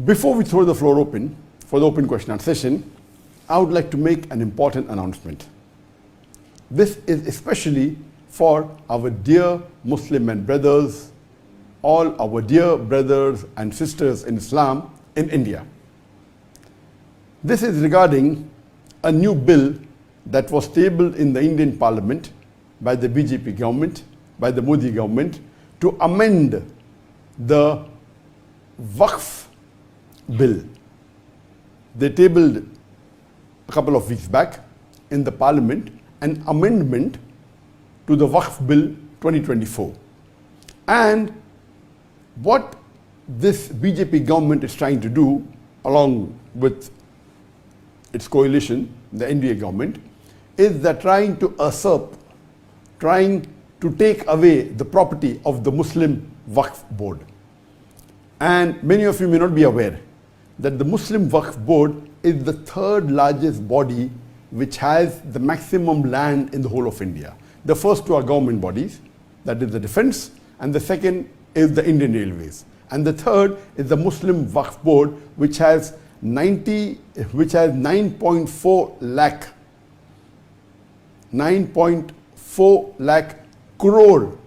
Before we throw the floor open for the open question and session, I would like to make an important announcement. This is especially for our dear Muslim and brothers, all our dear brothers and sisters in Islam in India. This is regarding a new bill that was tabled in the Indian Parliament by the BJP government, by the Modi government, to amend the Waqf bill. They tabled a couple of weeks back in the Parliament an amendment to the Waqf Bill 2024. And what this BJP government is trying to do, along with its coalition, the NDA government, is they're trying to usurp, trying to take away the property of the Muslim Waqf Board. And many of you may not be aware that the Muslim Waqf Board is the third largest body which has the maximum land in the whole of India. The first two are government bodies, that is the defense, and the second is the Indian Railways. And the third is the Muslim Waqf Board, which has 9.4 lakh crore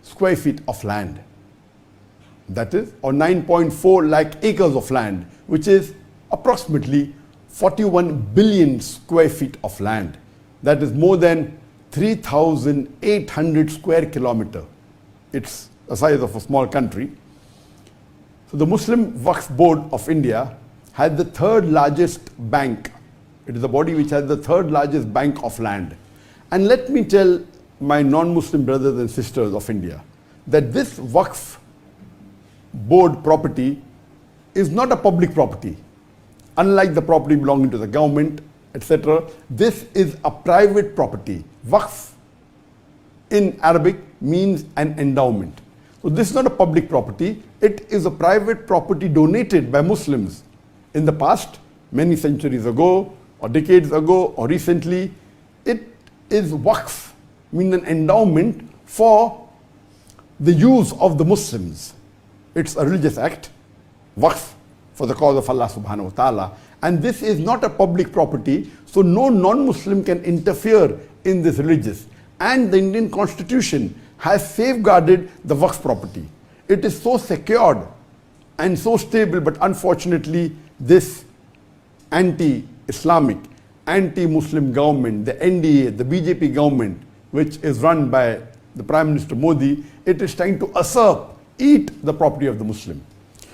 square feet of land. That is, or 9.4 lakh acres of land, which is approximately 41 billion square feet of land. That is more than 3,800 square kilometer. It's the size of a small country. So the Muslim Waqf Board of India has the third largest bank. It is the body which has the third largest bank of land. And let me tell my non-Muslim brothers and sisters of India that this Waqf Board property is not a public property. Unlike the property belonging to the government, etc., this is a private property. Waqf in Arabic means an endowment. So this is not a public property. It is a private property donated by Muslims in the past, many centuries ago, or decades ago, or recently. It is Waqf, means an endowment for the use of the Muslims. It's a religious act, Waqf, for the cause of Allah subhanahu wa ta'ala. And this is not a public property, so no non-Muslim can interfere in this religious. And the Indian Constitution has safeguarded the Waqf property. It is so secured and so stable, but unfortunately this anti-Islamic, anti-Muslim government, the NDA, the BJP government, which is run by the Prime Minister Modi, it is trying to usurp, eat the property of the Muslim.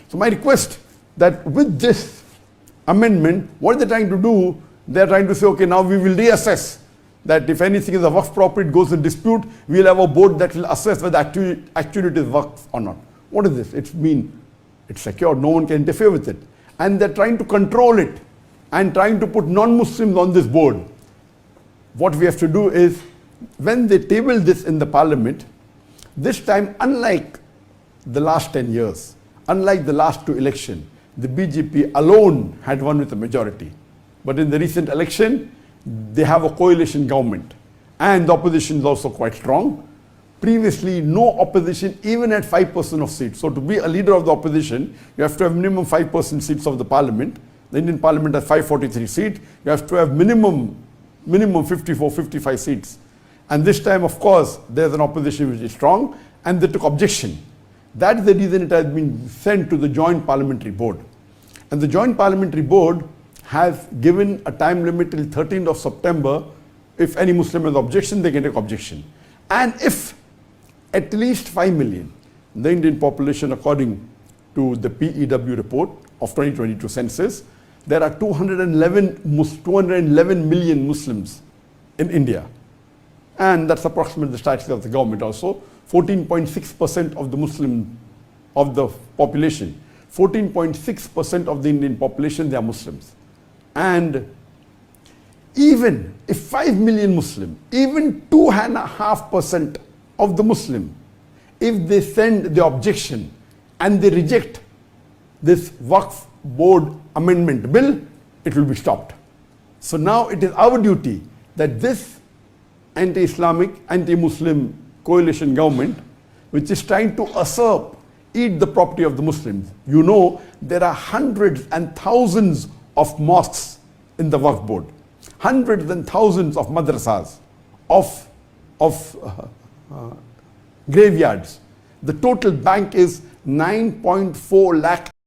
So my request that with this amendment, what they're trying to do, they're trying to say, okay, now we will reassess that if anything is a Waqf property, it goes in dispute, we'll have a board that will assess whether actually it is Waqf or not. What is this? It's secure, no one can interfere with it. And they're trying to control it and trying to put non-Muslims on this board. What we have to do is, when they table this in the Parliament, this time, unlike the last 10 years, unlike the last two elections, the BJP alone had won with a majority. But in the recent election, they have a coalition government. And the opposition is also quite strong. Previously, no opposition even had 5% of seats. So to be a leader of the opposition, you have to have minimum 5% seats of the Parliament. The Indian Parliament has 543 seats. You have to have minimum 54, 55 seats. And this time, of course, there's an opposition which is strong, and they took objection. That is the reason it has been sent to the Joint Parliamentary Board. And the Joint Parliamentary Board has given a time limit till 13th of September. If any Muslim has objection, they can take objection. And if at least 5 million, the Indian population, according to the PEW report of 2022 census, there are 211 million Muslims in India. And that's approximately the statistics of the government also. 14.6% of the Muslim, of the population, 14.6% of the Indian population, they are Muslims. And even if 5 million Muslim, even 2.5% of the Muslim, if they send the objection and they reject this Waqf Board amendment bill, it will be stopped. So now it is our duty that this anti-Islamic, anti-Muslim coalition government, which is trying to usurp, eat the property of the Muslims. You know, there are hundreds and thousands of mosques in the Waqf board, hundreds and thousands of madrasas, of graveyards. The total bank is 9.4 lakh